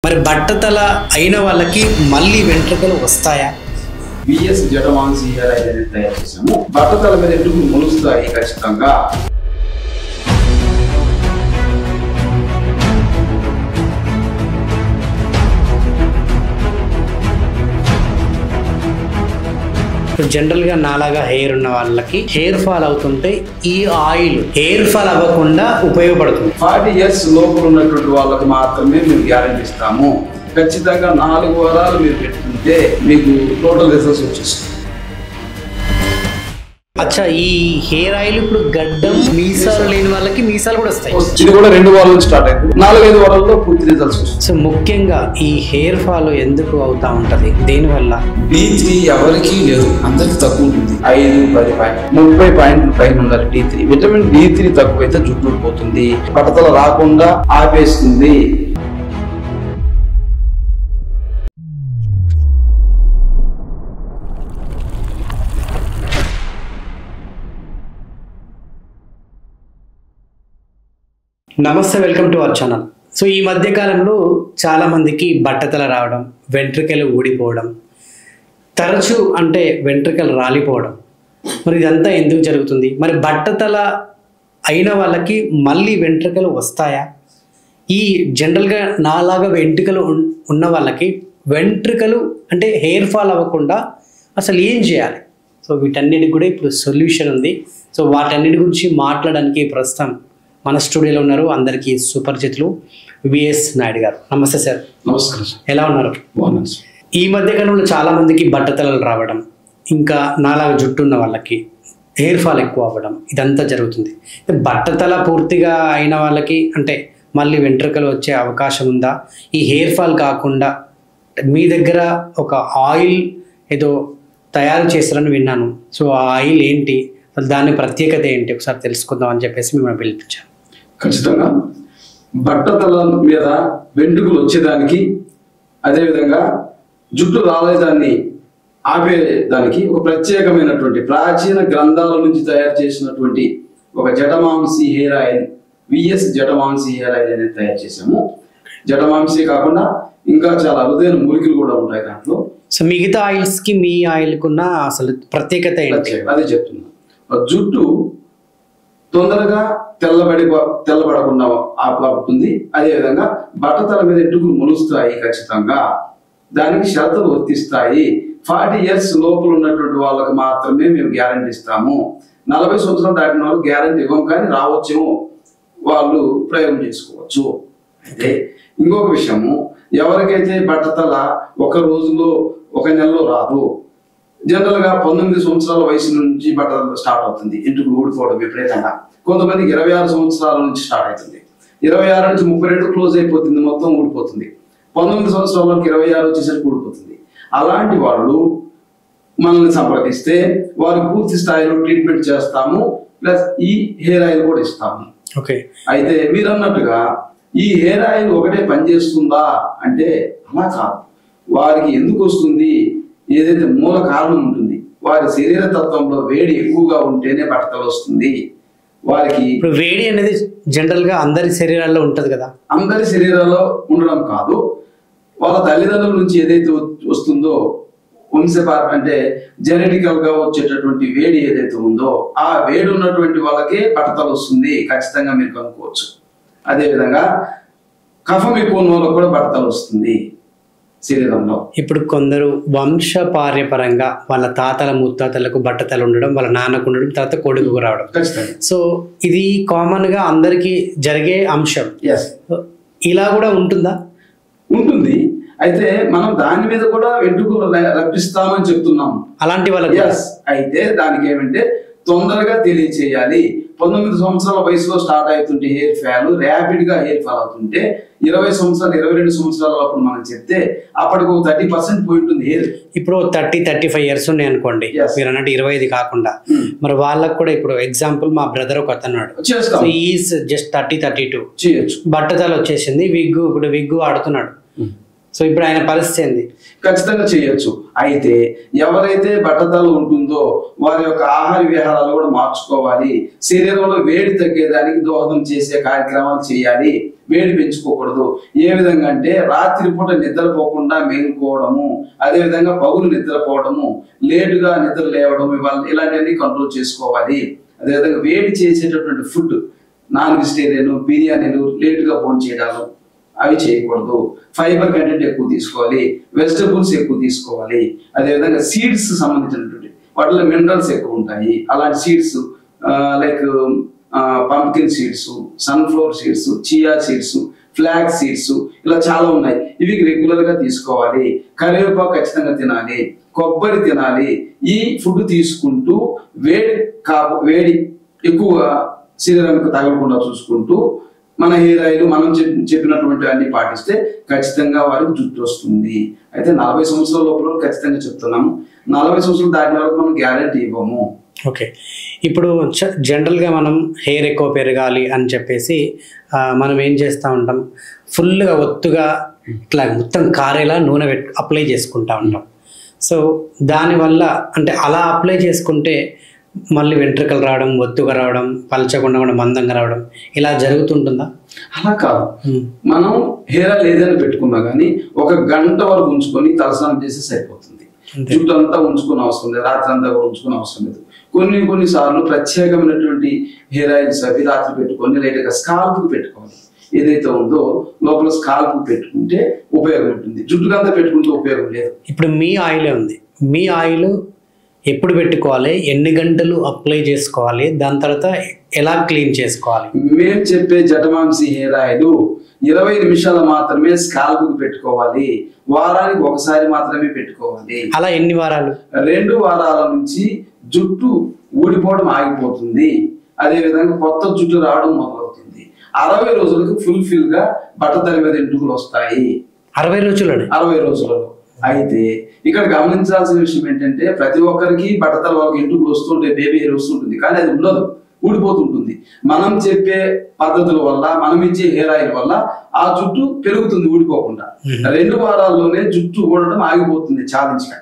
మరి బట్టతల అయిన వాళ్ళకి మళ్ళీ వెంట్రుకలు వస్తాయా? విఎస్ జటమాన్సీ హెయిర్ ఆయిల్ అనేది తయారు చేసాము. బట్టతల మీద ఎందుకు మొలుస్తాయి ఖచ్చితంగా. జనరల్ గా నాలాగా హెయిర్ ఉన్న వాళ్ళకి హెయిర్ ఫాల్ అవుతుంటే ఈ ఆయిల్ హెయిర్ ఫాల్ అవ్వకుండా ఉపయోగపడుతుంది. 40 years లోపల ఉన్నటువంటి వాళ్ళకి మాత్రమే మేము గ్యారెంటీ ఇస్తాము. ఖచ్చితంగా 4 వారాలు మీరు పెట్టుకుంటే మీకు టోటల్ రిజల్ట్స్ వచ్చేస్తుంది. అచ్చా, ఈ హెయిర్ ఆయిల్ ఇప్పుడు గడ్డం మీసాలు లేని వాళ్ళకి మీసాలు కూడా వస్తాయి. ఇది కూడా 2 వారాల నుంచి స్టార్ట్ అయింది. 4-5 వారాల్లో పూర్తి రిజల్ట్స్ వస్తాయి. సో ముఖ్యంగా ఈ హెయిర్ ఫాల్ ఎందుకు అవుతా ఉంటది? దేనివల్ల? D3 ఎవరికి లేదు, అందరికి తక్కువ ఉంటుంది. 5-10 పాయింట్ 30 పాయింట్లు పైన ఉండాలి D3. విటమిన్ D3 తక్కువైతే జుట్టు పోతుంది, బట్టతల రాకుండా ఆపేస్తుంది. నమస్తే, welcome to our channel. So ఈ మధ్య కాలంలో చాలా మందికి బట్టతల రావడం, వెంట్రుకలు ఊడిపోవడం, తరచు అంటే వెంట్రుకలు రాలిపోవడం, మరి ఇదంతా ఎందుకు జరుగుతుంది? మరి బట్టతల అయిన వాళ్ళకి మళ్ళీ వెంట్రుకలు వస్తాయా? ఈ జనరల్గా నాలాగా వెంట్రుకలు ఉన్న వాళ్ళకి వెంట్రుకలు అంటే హెయిర్ ఫాల్ అవ్వకుండా అసలు ఏం చేయాలి? సో వీటన్నిటికి కూడా ఇప్పుడు సొల్యూషన్ ఉంది. సో వాటన్నిటి గురించి మాట్లాడడానికి ప్రస్తుతం మన స్టూడియోలో ఉన్నారు అందరికీ సుపరిచితులు విఎస్ నాయుడు గారు. నమస్తే సార్. నమస్కారం. ఎలా ఉన్నారు? బాగున్నాను. ఈ మధ్య కాలంలో చాలా మందికి బట్టతలలు రావడం, ఇంకా నాలాగా జుట్టు ఉన్న వాళ్ళకి హెయిర్ ఫాల్ ఎక్కువ అవ్వడం, ఇదంతా జరుగుతుంది. బట్టతల పూర్తిగా అయిన వాళ్ళకి అంటే మళ్ళీ వెంట్రుకలు వచ్చే అవకాశం ఉందా? ఈ హెయిర్ ఫాల్ కాకుండా మీ దగ్గర ఒక ఆయిల్ ఏదో తయారు చేస్తారని విన్నాను. సో ఆ ఆయిల్ ఏంటి, అసలు దాని ప్రత్యేకత ఏంటి, ఒకసారి తెలుసుకుందాం అని చెప్పేసి మిమ్మల్ని పిలిపించాను. ఖచ్చితంగా బట్టతల మీద వెంట్రుకలు వచ్చేదానికి, అదేవిధంగా జుట్టు రాలేదాన్ని ఆపేదానికి ఒక ప్రత్యేకమైనటువంటి ప్రాచీన గ్రంథాల నుంచి తయారు చేసినటువంటి ఒక Jatamansi hair oil, VS Jatamansi hair oil అనేది తయారు చేసాము. జటమాంసీ కాకుండా ఇంకా చాలా అరుదైన మూలికలు కూడా ఉంటాయి దాంట్లో. సో మిగతా ఆయిల్స్ కి మీ ఆయిల్ కున్న అసలు ప్రత్యేకత ఏంటి? అదే చెప్తున్నా. జుట్టు తొందరగా తెల్లబడకుండా ఆపుతుంది. అదేవిధంగా బట్టతల మీద వెంట్రుకలు మొలుస్తాయి. ఖచ్చితంగా దానికి షరతులు వర్తిస్తాయి. 40 years లోపల ఉన్నటువంటి వాళ్ళకి మాత్రమే మేము గ్యారెంటీ ఇస్తాము. 40 సంవత్సరాలు దాటిన వాళ్ళు గ్యారెంటీ ఇవ్వం, కానీ రావచ్చేమో వాళ్ళు ప్రయోగం చేసుకోవచ్చు. అయితే ఇంకొక విషయము, ఎవరికైతే బట్టతల ఒక రోజులో ఒక నెలలో రాదు, జనరల్ గా 19 సంవత్సరాల వయసు నుంచి బట్టతల స్టార్ట్ అవుతుంది. ఇంటికి ఊడిపోవడం విపరీతంగా. కొంతమందికి 26 సంవత్సరాల నుంచి స్టార్ట్ అవుతుంది. 26 నుంచి 32 క్లోజ్ అయిపోతుంది, మొత్తం ఊడిపోతుంది. 19 సంవత్సరాలకి 26 వచ్చేసరికి ఊడిపోతుంది. అలాంటి వాళ్ళు మనల్ని సంప్రదిస్తే వారికి పూర్తి స్థాయిలో ట్రీట్మెంట్ చేస్తాము, ప్లస్ ఈ హెయిర్ ఆయిల్ కూడా ఇస్తాము. ఓకే. అయితే మీరు అన్నట్టుగా ఈ హెయిర్ ఆయిల్ ఒకటే పనిచేస్తుందా అంటే అలా కాదు. వారికి ఎందుకు వస్తుంది, ఏదైతే మూల కారణం ఉంటుంది, వారి శరీర తత్వంలో వేడి ఎక్కువగా ఉంటేనే బట్టతల వస్తుంది. వారికి ఇప్పుడు వేడి అనేది జనరల్ గా అందరి శరీరాల్లో ఉంటది కదా. అందరి శరీరాల్లో ఉండడం కాదు, వాళ్ళ తల్లిదండ్రుల నుంచి ఏదైతే వస్తుందో అంటే జెనెటికల్ గా వచ్చేటటువంటి వేడి ఏదైతే ఉందో ఆ వేడి ఉన్నటువంటి వాళ్ళకే బట్టతల వస్తుంది. ఖచ్చితంగా మీరు కనుక్కోవచ్చు. అదేవిధంగా కఫం ఎక్కువ ఉన్న వాళ్ళకి కూడా బట్టతల వస్తుంది శరీరంలో. ఇప్పుడు కొందరు వంశపార్యపరంగా వాళ్ళ తాతల ముత్తాతలకు బట్టతలు ఉండడం, వాళ్ళ నాన్నకు ఉండడం, తర్వాత కొడుకు రావడం. సో ఇది కామన్ గా అందరికి జరిగే అంశం. ఇలా కూడా ఉంటుందా? ఉంటుంది. అయితే మనం దాని మీద కూడా వెంట్రుకలు రప్పిస్తామని చెప్తున్నాం అలాంటి వాళ్ళకి. అయితే దానికి ఏమంటే తొందరగా తెలియచేయాలి. 19 సంవత్సరాల వయసులో స్టార్ట్ అవుతుంటే హెయిర్ ఫాల్ ర్యాపిడ్ గా హెయిర్ ఫాల్ అవుతుంటే 20 సంవత్సరాలు 22 సంవత్సరాల అప్పుడు మనం చెప్తే అప్పటికి 30% పోయి ఉంటుంది హెయిర్. ఇప్పుడు 30-35 years ఉన్నాయి అనుకోండి, మీరు అన్నట్టు 25 కాకుండా. మరి వాళ్ళకు కూడా ఇప్పుడు ఎగ్జాంపుల్ మా బ్రదర్ ఒక అతన్నాడు, ఈజ్ జస్ట్ 30-32 చేయొచ్చు, బట్టతల వచ్చేసింది, ఇప్పుడు విగ్గు ఆడుతున్నాడు. సో ఇప్పుడు ఆయన పరిస్థితి ఏంది? ఖచ్చితంగా చేయొచ్చు. అయితే ఎవరైతే బట్టతల ఉంటుందో వారి యొక్క ఆహార విహారాలు కూడా మార్చుకోవాలి. శరీరంలో వేడి తగ్గేదానికి దోహదం చేసే కార్యక్రమాలు చేయాలి. వేడి పెంచుకోకూడదు. ఏ విధంగా అంటే రాత్రిపూట నిద్రపోకుండా మేలుకోవడము, అదే విధంగా పగులు నిద్రపోవడము, లేటుగా నిద్ర లేవడం, ఇలాంటివన్నీ కంట్రోల్ చేసుకోవాలి. అదేవిధంగా వేడి చేసేటటువంటి ఫుడ్, నాన్ వెజిటేరియన్, బిర్యానీలు, లేటుగా భోజనం చేయడాలు అవి చేయకూడదు. ఫైబర్ కంటెంట్ ఎక్కువ తీసుకోవాలి, వెజిటబుల్స్ ఎక్కువ తీసుకోవాలి. అదేవిధంగా సీడ్స్ సంబంధించినటువంటి వాటిలో మినరల్స్ ఎక్కువ ఉంటాయి. అలాంటి seeds like pumpkin seeds, sunflower seeds, chia seeds, flax seeds, ఇలా చాలా ఉన్నాయి. ఇవి రెగ్యులర్ గా తీసుకోవాలి. కరివేపాకు ఖచ్చితంగా తినాలి, కొబ్బరి తినాలి. ఈ ఫుడ్ తీసుకుంటూ వేడి ఎక్కువగా శరీరానికి తగలకుండా చూసుకుంటూ మన హెయిర్ ఆయిల్ మనం చెప్పినటువంటి అన్ని పాటిస్తే ఖచ్చితంగా వారికి జుట్టు వస్తుంది. అయితే 40 సంవత్సరాల లోపల ఖచ్చితంగా చెప్తున్నాము. 40 సంవత్సరాలు దాటిన వరకు మనం గ్యారెంటీ ఇవ్వము. ఓకే, ఇప్పుడు జనరల్గా మనం హెయిర్ ఎక్కువ పెరగాలి అని చెప్పేసి మనం ఏం చేస్తూ ఉంటాం, ఫుల్గా ఒత్తుగా ఇట్లా మొత్తం కారేలా నూనె అప్లై చేసుకుంటూ ఉంటాం. సో దానివల్ల అంటే అలా అప్లై చేసుకుంటే మళ్ళీ వెంట్రుకలు రావడం, ఒత్తుగా రావడం, పలచకుండా కూడా మందంగా రావడం ఇలా జరుగుతుంటుందా? అలా కాదు. మనం హెయిర్ ఆయిల్ ఏదైనా పెట్టుకున్నా కానీ 1 గంట వరకు ఉంచుకొని తలస్నానం చేసి సరిపోతుంది. జుట్టు అంతా ఉంచుకునే అవసరం లేదు, రాత్రి అంతా కూడా ఉంచుకునే అవసరం లేదు. కొన్ని సార్లు ప్రత్యేకమైనటువంటి హెయిర్ ఆయిల్స్ అవి రాత్రి పెట్టుకొని లైట్గా స్కాల్ప్ పెట్టుకోవాలి. ఏదైతే ఉందో లోపల స్కాల్ప్ పెట్టుకుంటే ఉపయోగం ఉంటుంది. జుట్టుకంతా పెట్టుకుంటే ఉపయోగం లేదు. ఇప్పుడు మీ ఆయిలే ఉంది, మీ ఆయిల్ ఎప్పుడు పెట్టుకోవాలి, ఎన్ని గంటలు అప్లై చేసుకోవాలి, దాని తర్వాత ఎలా క్లీన్ చేసుకోవాలి? మేము చెప్పే జటమాంసి హెయిర్ ఆయిల్ 20 నిమిషాలు మాత్రమే స్కాల్ప్ కు పెట్టుకోవాలి. వారానికి ఒకసారి మాత్రమే పెట్టుకోవాలి. అలా ఎన్ని వారాలు? 2 వారాల నుంచి జుట్టు ఊడిపోవడం ఆగిపోతుంది. అదే విధంగా కొత్త జుట్టు రావడం మొదలవుతుంది. 60 రోజులకు ఫుల్ఫిల్ గా బట్టతల మీద ఎంట్రుకలు వస్తాయి. 60 రోజులలో? 60 రోజులలో. అయితే ఇక్కడ గమనించాల్సిన విషయం ఏంటంటే ప్రతి ఒక్కరికి బట్టతల వాళ్ళకి ఎంట్రుకలు వస్తుంటాయి, బేబీ హెయిర్ వస్తుంటుంది, కానీ అది ఉండదు, ఊడిపోతుంటుంది. మనం చెప్పే పద్ధతుల వల్ల, మనం ఇచ్చే హెయిర్ ఆయిల్ వల్ల ఆ జుట్టు పెరుగుతుంది ఊడిపోకుండా. 2 వారాల్లోనే జుట్టు ఊడడం ఆగిపోతుంది ఛాలెంజ్గా.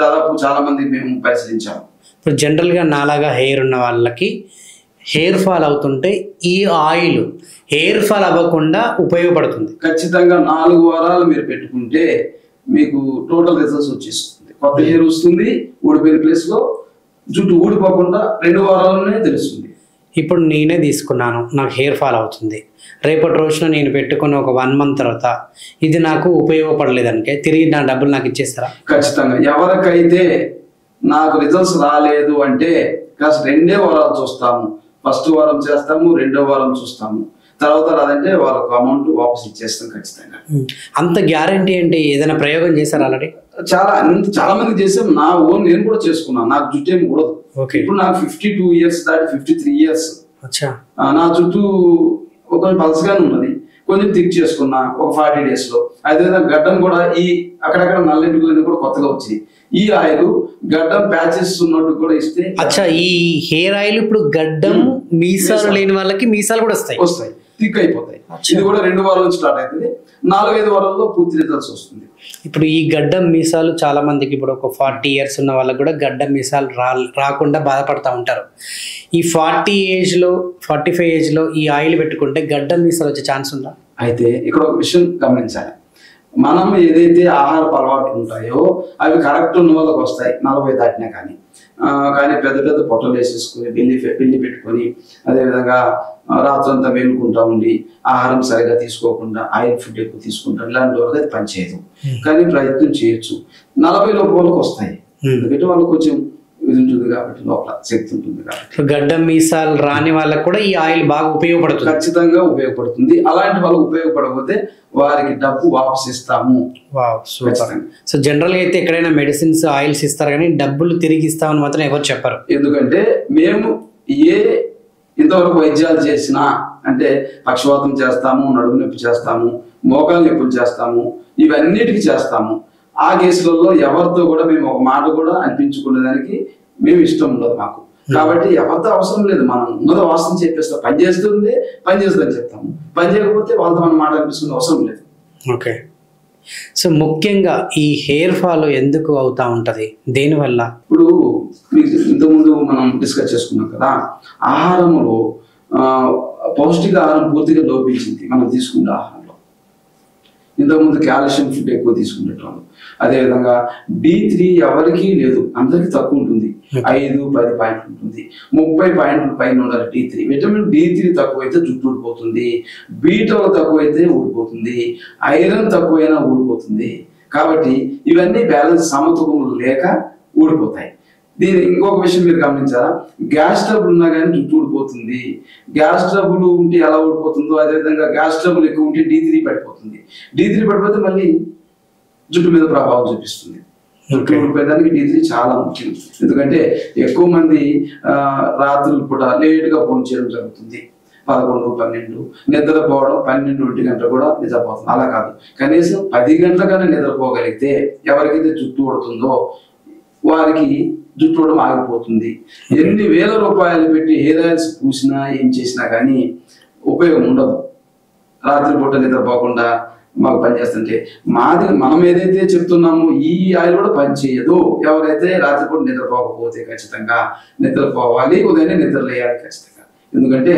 దాదాపు చాలా మంది మేము పరిశీలించాము. ఇప్పుడు జనరల్గా నాలాగా హెయిర్ ఉన్న వాళ్ళకి హెయిర్ ఫాల్ అవుతుంటే ఈ ఆయిల్ హెయిర్ ఫాల్ అవ్వకుండా ఉపయోగపడుతుంది. ఖచ్చితంగా 4 వారాలు మీరు పెట్టుకుంటే మీకు టోటల్ రిజల్ట్స్ వచ్చేస్తుంది. కొత్త హెయిర్ వస్తుంది, ఊడిపోయిన ప్లేస్ లో జుట్టు ఊడిపోకుండా 2 వారాల్లోనే తెలుస్తుంది. ఇప్పుడు నేనే తీసుకున్నాను, నాకు హెయిర్ ఫాల్ అవుతుంది, రేపటి రోజున నేను పెట్టుకున్న ఒక 1 మంత్ తర్వాత ఇది నాకు ఉపయోగపడలేదనికే తిరిగి నా డబ్బులు నాకు ఇచ్చేస్తారా? ఖచ్చితంగా. ఎవరికైతే నాకు రిజల్ట్స్ రాలేదు అంటే కాస్త 2 వారాలు చూస్తాము. ఫస్ట్ వారం చేస్తాము, 2వ వారం చూస్తాము. తర్వాత రాదంటే వాళ్ళకు అమౌంట్ వాపస్ ఇచ్చేస్తాం ఖచ్చితంగా. అంత గ్యారంటీ ఏంటి? ఏదైనా ప్రయోగం చేశారు ఆల్రెడీ? చాలా మంది చేసాం. నా ఓన్ నేను కూడా చేసుకున్నాను. నాకు జుట్టు ఏమి కూడదు. ఇప్పుడు నాకు 52 ఇయర్స్ దాటి 53 ఇయర్స్. నా జుట్టు కొంచెం పల్సగానే ఉన్నది, కొంచెం థిక్ చేసుకున్నా ఒక 40 days లో. అదేవిధంగా గడ్డం కూడా ఈ అక్కడక్కడ నల్లెంటుకలన్నీ కూడా కొత్తగా వచ్చాయి. ఈ ఆయిల్ గడ్డం ప్యాచెస్ ఉన్నట్టు కూడా ఇస్తే. అచ్చా, ఈ హెయిర్ ఆయిల్ ఇప్పుడు గడ్డం మీసాలు లేని వాళ్ళకి మీసాలు కూడా వస్తాయి, థిక్ అయిపోతాయి. ఇది కూడా 2 వారాలు స్టార్ట్ అవుతుంది, 4-5 వారాల్లో పూర్తి రిజల్ట్స్ వస్తుంది. ఇప్పుడు ఈ గడ్డం మీసాలు చాలా మందికి, ఇప్పుడు ఒక 40 years ఉన్న వాళ్ళకి కూడా గడ్డం మీసాలు రాకుండా బాధపడతా ఉంటారు. ఈ 40 ఏజ్ లో 45 ఏజ్ లో ఈ ఆయిల్ పెట్టుకుంటే గడ్డం మీసాలు వచ్చే ఛాన్స్ ఉందా? అయితే ఇక్కడ ఒక విషయం గమనించాలి. మనం ఏదైతే ఆహారపు అలవాట్లు ఉంటాయో అవి కరెక్ట్ ఉన్న వాళ్ళకి వస్తాయి 40 దాటినా. కానీ పెద్ద పెద్ద పొట్టలు వేసేసుకుని పెళ్లి పెట్టుకొని అదేవిధంగా రాత్రంతా మేలుకుంటా ఉండి ఆహారం సరిగా తీసుకోకుండా ఆయిల్ ఫుడ్ ఎక్కువ తీసుకుంటాం, ఇలాంటి వాళ్ళకి అది పనిచేయదు. కానీ ప్రయత్నం చేయొచ్చు. 40 లోపు వాళ్ళకి వస్తాయి, ఎందుకంటే వాళ్ళకి కొంచెం ఇది ఉంటుంది కాబట్టి, లోపల శక్తి ఉంటుంది కాబట్టి. గడ్డం మీసాలు రాని వాళ్ళకి కూడా ఈ ఆయిల్ బాగా ఉపయోగపడుతుంది. ఖచ్చితంగా ఉపయోగపడుతుంది. అలాంటి వాళ్ళకి ఉపయోగపడకపోతే వారికి డబ్బు వాపస్ ఇస్తాము. సో జనరల్ గా అయితే ఎక్కడైనా మెడిసిన్స్ ఆయిల్స్ ఇస్తారు కానీ డబ్బులు తిరిగి ఇస్తామని మాత్రం ఎవరు చెప్పరు. ఎందుకంటే మేము ఇంతవరకు వైద్యాలు చేసినా అంటే పక్షవాతం చేస్తాము, నడుము నొప్పి చేస్తాము, మోకాలు నొప్పులు చేస్తాము, ఇవన్నిటికీ చేస్తాము. ఆ కేసులలో ఎవరితో కూడా మేము ఒక మాట కూడా అనిపించుకునేదానికి మేము ఇష్టం ఉండదు మాకు. కాబట్టి ఎవరితో అవసరం లేదు. మనం ఉన్నదో వాస్తవం చెప్పేస్తాం. పని చేస్తుందని చెప్తాము. పని చేయకపోతే వాళ్ళతో మనం మాట అనిపించుకునే అవసరం లేదు. ఓకే. సో ముఖ్యంగా ఈ హెయిర్ ఫాల్ ఎందుకు అవుతా ఉంటది, దేనివల్ల? ఇప్పుడు మీకు ఇంతకుముందు మనం డిస్కస్ చేసుకున్నాం కదా, ఆహారంలో పౌష్టికాహారం పూర్తిగా లోపించింది మనం తీసుకునే ఆహారంలో. ఇంతకుముందు కాల్షియం ఫుడ్ ఎక్కువ తీసుకునేటోళ్ళు. అదేవిధంగా D3 ఎవరికీ లేదు, అందరికీ తక్కువ ఉంటుంది. 5-10 పాయింట్లు ఉంటుంది, 30 పాయింట్లు పైన ఉండాలి D3. విటమిన్ D3 తక్కువైతే జుట్టు ఊడిపోతుంది, B12 తక్కువైతే ఊడిపోతుంది, ఐరన్ తక్కువైనా ఊడిపోతుంది. కాబట్టి ఇవన్నీ బ్యాలెన్స్ సమతుల్యం లేక ఊడిపోతాయి. దీని ఇంకొక విషయం మీరు గమనించారా, గ్యాస్ ట్రబుల్ ఉన్నా కానీ జుట్టు ఊడిపోతుంది. గ్యాస్ ట్రబుల్ ఉంటే ఎలా ఊడిపోతుందో అదేవిధంగా గ్యాస్ ట్రబుల్ ఎక్కువ ఉంటే D3 పడిపోతుంది. D3 పడిపోతే మళ్ళీ జుట్టు మీద ప్రభావం చూపిస్తుంది. జుట్టు ఊడిపోయేదానికి D3 చాలా ముఖ్యం. ఎందుకంటే ఎక్కువ మంది రాత్రులు పూట లేట్గా భోజనం చేయడం జరుగుతుంది. 11-12 నిద్రపోవడం 12-1 గంట కూడా నిద్రపోతుంది. అలా కాదు, కనీసం 10 గంటలకన్నా నిద్రపోగలిగితే ఎవరికైతే జుట్టు ఊడుతుందో వారికి జుట్టు ఊడడం ఆగిపోతుంది. ఎన్ని వేల రూపాయలు పెట్టి హెయిర్ ఆయిల్స్ పూసినా ఏం చేసినా కానీ ఉపయోగం ఉండదు. రాత్రిపూట నిద్రపోకుండా మాకు పనిచేస్తుంటే మనం ఏదైతే చెప్తున్నామో ఈ ఆయిల్ కూడా పనిచేయదు. ఎవరైతే రాత్రిపూట నిద్రపోకపోతే ఖచ్చితంగా నిద్రపోవాలి, ఉదయాన్నే నిద్రలేయాలి ఖచ్చితంగా. ఎందుకంటే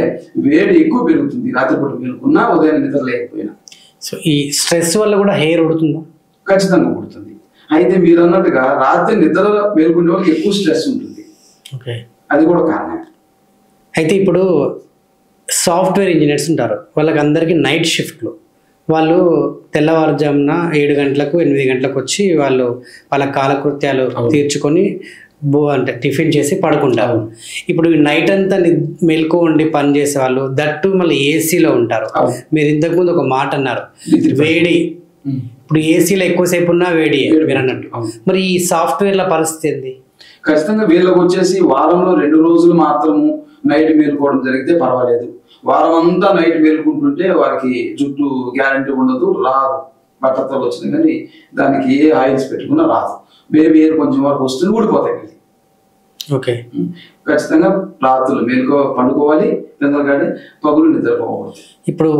వేడి ఎక్కువ పెరుగుతుంది రాత్రిపూట మేలుకున్నా ఉదయాన్నే నిద్ర లేకపోయినా. సో ఈ స్ట్రెస్ వల్ల కూడా హెయిర్ ఉడుతుందా? ఖచ్చితంగా ఉడుతుంది. అయితే మీరు అన్నట్టుగా రాత్రి నిద్ర మేలుకునే వాళ్ళకి ఎక్కువ స్ట్రెస్ ఉంటుంది. ఓకే, అది కూడా కారణం. అయితే ఇప్పుడు సాఫ్ట్వేర్ ఇంజనీర్స్ ఉంటారు, వాళ్ళకి అందరికీ నైట్ షిఫ్ట్లు. వాళ్ళు తెల్లవారుజామున 7 గంటలకు 8 గంటలకు వచ్చి వాళ్ళ కాలకృత్యాలు తీర్చుకొని అంటే టిఫిన్ చేసి పడుకుంటారు. ఇప్పుడు నైట్ అంతా మెలకు ఉండి పని చేసే వాళ్ళు దట్టు మళ్ళీ ఏసీలో ఉంటారు. మీరు ఇంతకుముందు ఒక మాట అన్నారు, వేడి. ఇప్పుడు ఏసీలో ఎక్కువసేపు ఉన్నా వేడి మీరు అన్నట్టు. మరి ఈ సాఫ్ట్వేర్ల పరిస్థితి ఏంది? ఖచ్చితంగా వీళ్ళకి వచ్చేసి వారంలో 2 రోజులు మాత్రము నైట్ మేలుకోవడం జరిగితే పర్వాలేదు. వారం అంతా నైట్ మేలుకుంటుంటే వారికి జుట్టు గ్యారంటీ ఉండదు, రాదు. బట్టతలు వచ్చింది కానీ దానికి ఏ ఆయిల్స్ పెట్టుకున్నా రాదు. బేబీ హెయిర్ కొంచెం వరకు వస్తుంది, ఊడిపోతాయి. ఓకే, ఖచ్చితంగా రాత్రులు పండుకోవాలి, నిద్రగానే పగులు నిద్రపోవాలి. ఇప్పుడు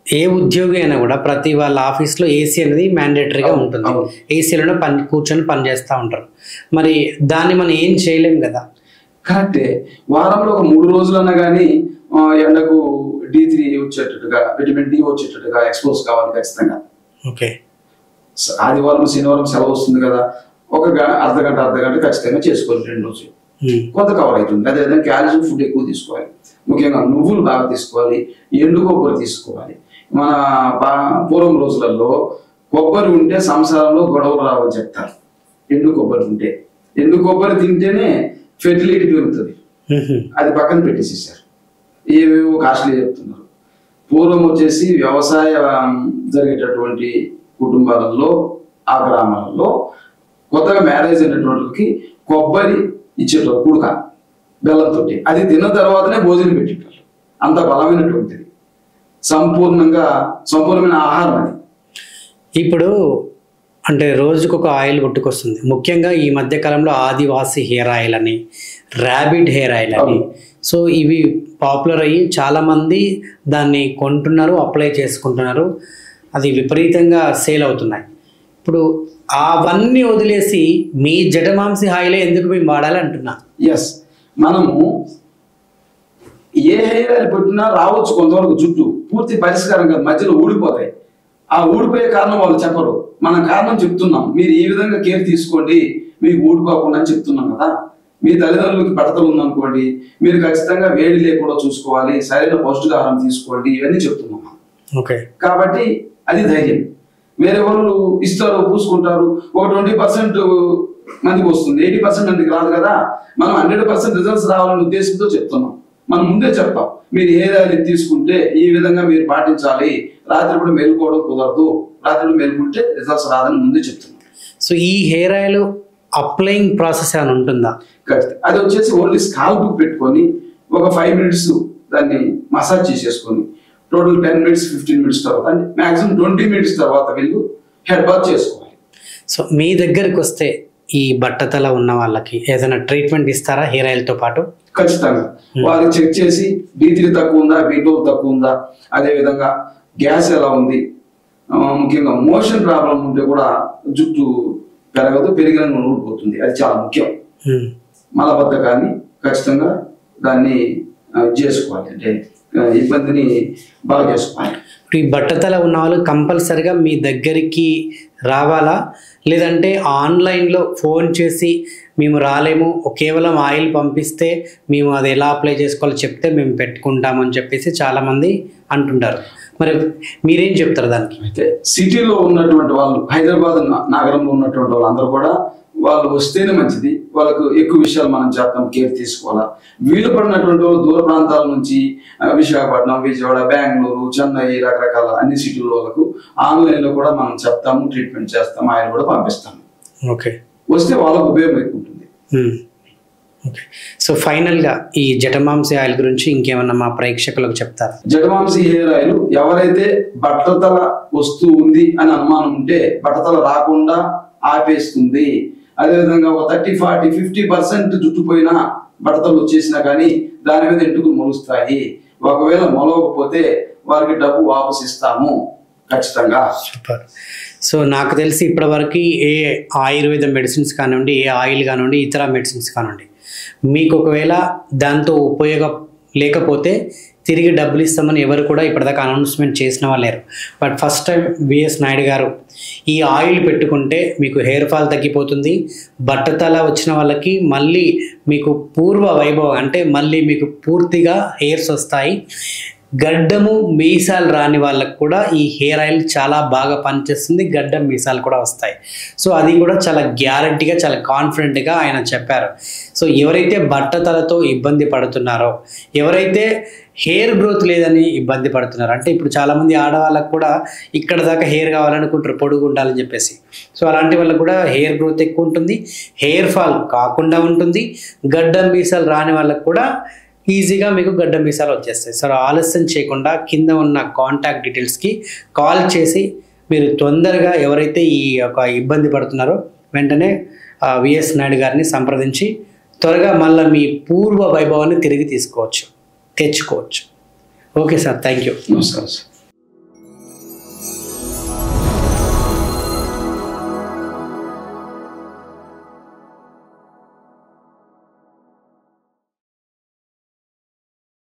ఏ ఉద్యోగి అయినా కూడా ప్రతి వాళ్ళ ఆఫీస్లో ఏసీ అనేది మ్యాండేటరీగా ఉంటుంది. ఏసీలోనే కూర్చొని పని చేస్తూ ఉంటారు. మరి దాన్ని మనం ఏం చేయలేం కదా. కరెక్టే, వారంలో ఒక 3 రోజులన్నా కానీ ఎండకు D3 వచ్చేటట్టుగా, విటమిన్ D వచ్చేటట్టుగా ఎక్స్పోజ్ కావాలి ఖచ్చితంగా. ఓకే, ఆదివారం శనివారం సెలవు వస్తుంది కదా, ఒక అర్ధగంట ఖచ్చితంగా చేసుకోవాలి 2 రోజులు, కొంత కవర్ అవుతుంది. అదేవిధంగా కాల్షియం ఫుడ్ ఎక్కువ తీసుకోవాలి, ముఖ్యంగా నువ్వులు బాగా తీసుకోవాలి, ఎండు కొబ్బరి తీసుకోవాలి. మన పూర్వం రోజులలో కొబ్బరి ఉంటే సంసారంలో గొడవలు రావని చెప్తారు. ఎండు కొబ్బరి ఉంటే, ఎండు కొబ్బరి తింటేనే ఫెర్టిలిటీ పెరుగుతుంది. అది పక్కన పెట్టేసేసారు, ఏవేవో కాస్ట్లీ చెప్తున్నారు. పూర్వం వచ్చేసి వ్యవసాయం జరిగేటటువంటి కుటుంబాలలో ఆ గ్రామాలలో కొత్తగా మ్యారేజ్ అయినటువంటి కొబ్బరి ఇచ్చేటోళ్ళు కుడుక బెల్లంతో. అది తిన్న తర్వాతనే భోజనం పెట్టేటోళ్ళు. అంత బలమైనటువంటిది, సంపూర్ణమైన ఆహారం అది. ఇప్పుడు అంటే రోజుకొక ఆయిల్ పుట్టుకొస్తుంది. ముఖ్యంగా ఈ మధ్య కాలంలో ఆదివాసి హెయిర్ ఆయిల్ అని, ర్యాబిట్ హెయిర్ ఆయిల్ అని, సో ఇవి పాపులర్ అయ్యి చాలామంది దాన్ని కొంటున్నారు, అప్లై చేసుకుంటున్నారు. అది విపరీతంగా సేల్ అవుతున్నాయి. ఇప్పుడు అవన్నీ వదిలేసి మీ జటమాంసి ఆయిలే ఎందుకు మేము వాడాలి అంటున్నా. ఎస్, మనము ఏ హెయిర్ ఆయిల్ పెట్టినా రావచ్చు కొంతవరకు జుట్టు, పూర్తి పరిష్కారం కాదు, మధ్యలో ఊడిపోతాయి. ఆ ఊడిపోయే కారణం వాళ్ళు చెప్పరు, మనం కారణం చెప్తున్నాం. మీరు ఈ విధంగా కేర్ తీసుకోండి మీకు ఊడిపోకుండా అని చెప్తున్నాం కదా. మీ తల్లిదండ్రులకి బట్టతలు ఉందనుకోండి, మీరు ఖచ్చితంగా వేడి లేకుండా చూసుకోవాలి, సరైన పౌష్టికాహారం తీసుకోండి, ఇవన్నీ చెప్తున్నాం. ఓకే, కాబట్టి అది ధైర్యం. వేరే వాళ్ళు ఇస్తారు, పూసుకుంటారు, ఒక 20% మందికి వస్తుంది, 80% మందికి రాదు కదా. మనం 100% రిజల్ట్స్ రావాలనే ఉద్దేశంతో చెప్తున్నాం. మనం ముందే చెప్తాం, మీరు హెయిర్ ఆయిల్ తీసుకుంటే ఈ విధంగా మీరు పాటించాలి, రాత్రిపూట మేలుకోవడం కుదరదు, రాత్రిపూట మేలుకుంటే రిజల్ట్స్ రాదని ముందే చెప్తున్నాం. సో ఈ హెయిర్ ఆయిల్ అప్లయింగ్ ప్రాసెస్ ఏమైనా ఉంటుందా? అది వచ్చేసి ఓన్లీ స్కాల్ప్ పెట్టుకొని ఒక 5 minutes దాన్ని మసాజ్ చేసేసుకొని టోటల్ 10 minutes 15 minutes తర్వాత, అంటే మాక్సిమం 20 minutes తర్వాత వీళ్ళు హెడ్ బాత్ చేసుకోవాలి. సో మీ దగ్గరికి వస్తే ఈ బట్టతల ఉన్న వాళ్ళకి ఏదైనా ట్రీట్మెంట్ ఇస్తారా హెయిర్ ఆయిల్తో పాటు? ఖచ్చితంగా వాళ్ళకి చెక్ చేసి D3 తక్కువ ఉందా, B12 తక్కువ ఉందా, అదేవిధంగా గ్యాస్ ఎలా ఉంది, ముఖ్యంగా మోషన్ ప్రాబ్లం ఉంటే కూడా జుట్టు పెరగదు, పెరిగిన ఊడిపోతుంది, అది చాలా ముఖ్యం. మలబద్ధకాన్ని ఖచ్చితంగా దాన్ని చేసుకోవాలి, అంటే ఇబ్బందిని బాగా చేసుకోవాలి. ఈ బట్టతల ఉన్న వాళ్ళు కంపల్సరిగా మీ దగ్గరికి రావాలా, లేదంటే ఆన్లైన్లో ఫోన్ చేసి మేము రాలేము, కేవలం ఆయిల్ పంపిస్తే మేము అది ఎలా అప్లై చేసుకోవాలో చెప్తే మేము పెట్టుకుంటామని చెప్పేసి చాలామంది అంటుంటారు. మరి మీరేం చెప్తారు దానికి? అయితే సిటీలో ఉన్నటువంటి వాళ్ళు, హైదరాబాద్ నగరంలో ఉన్నటువంటి వాళ్ళు అందరూ కూడా వాళ్ళు వస్తేనే మంచిది. వాళ్ళకు ఎక్కువ విషయాలు మనం చెప్తాం, కేర్ తీసుకోవాలా. వీలు పడినటువంటి వాళ్ళు దూర ప్రాంతాల నుంచి విశాఖపట్నం, విజయవాడ, బెంగళూరు, చెన్నై, రకరకాల అన్ని సిటీల వాళ్ళకు ఆన్లైన్లో కూడా మనం చెప్తాము, ట్రీట్మెంట్ చేస్తాము, ఆయన కూడా పంపిస్తాము. ఓకే, వస్తే వాళ్ళకు ఉపయోగం ఎక్కువ ఉంటుంది. ఓకే, సో ఫైనల్గా ఈ జటమాంసి ఆయిల్ గురించి ఇంకేమన్నా మా ప్రేక్షకులకు చెప్తారు? జటమాంసి హెయిర్ ఆయిల్ ఎవరైతే బట్టతల వస్తూ ఉంది అని అనుమానం ఉంటే బట్టతల రాకుండా ఆపేస్తుంది. అదేవిధంగా 30, 40, 50% జుట్టు పోయినా బట్టతలు వచ్చేసినా కానీ దాని మీద ఎంటుకలు మొలుస్తాయి. ఒకవేళ మొలవకపోతే వారికి డబ్బు వాపసు ఇస్తాము ఖచ్చితంగా. సూపర్. సో నాకు తెలిసి ఇప్పటివరకు ఏ ఆయుర్వేద మెడిసిన్స్ కానివ్వండి, ఏ ఆయిల్ కానివ్వండి, ఇతర మెడిసిన్స్ కానివ్వండి, మీకు ఒకవేళ దాంతో ఉపయోగం లేకపోతే తిరిగి డబ్బులు ఇస్తామని ఎవరు కూడా ఇప్పటిదాకా అనౌన్స్మెంట్ చేసిన వాళ్ళు లేరు. But first time VS Naidu గారు ఈ ఆయిల్ పెట్టుకుంటే మీకు హెయిర్ ఫాల్ తగ్గిపోతుంది, బట్టతల వచ్చిన వాళ్ళకి మళ్ళీ మీకు పూర్వ వైభవం, అంటే మళ్ళీ మీకు పూర్తిగా హెయిర్స్ వస్తాయి. గడ్డము మీసాలు రాని వాళ్ళకు కూడా ఈ హెయిర్ ఆయిల్ చాలా బాగా పనిచేస్తుంది, గడ్డం మీసాలు కూడా వస్తాయి. సో అది కూడా చాలా గ్యారంటీగా, చాలా కాన్ఫిడెంట్గా ఆయన చెప్పారు. సో ఎవరైతే బట్టతలతో ఇబ్బంది పడుతున్నారో, ఎవరైతే హెయిర్ గ్రోత్ లేదని ఇబ్బంది పడుతున్నారు, అంటే ఇప్పుడు చాలామంది ఆడవాళ్ళకు కూడా ఇక్కడ దాకా హెయిర్ కావాలనుకుంటారు, పొడుగు ఉండాలని చెప్పేసి. సో అలాంటి వాళ్ళకు కూడా హెయిర్ గ్రోత్ ఎక్కువ ఉంటుంది, హెయిర్ ఫాల్ కాకుండా ఉంటుంది, గడ్డం మీసాలు రాని వాళ్ళకు కూడా ఈజీగా మీకు గడ్డ మీసాలు వచ్చేస్తాయి. సో ఆలస్యం చేయకుండా కింద ఉన్న కాంటాక్ట్ డీటెయిల్స్కి కాల్ చేసి మీరు తొందరగా ఎవరైతే ఈ యొక్క ఇబ్బంది పడుతున్నారో వెంటనే విఎస్ నాయుడు గారిని సంప్రదించి త్వరగా మళ్ళీ మీ పూర్వ వైభవాన్ని తిరిగి తెచ్చుకోవచ్చు. Okay sir, thank you. నమస్కారం సార్.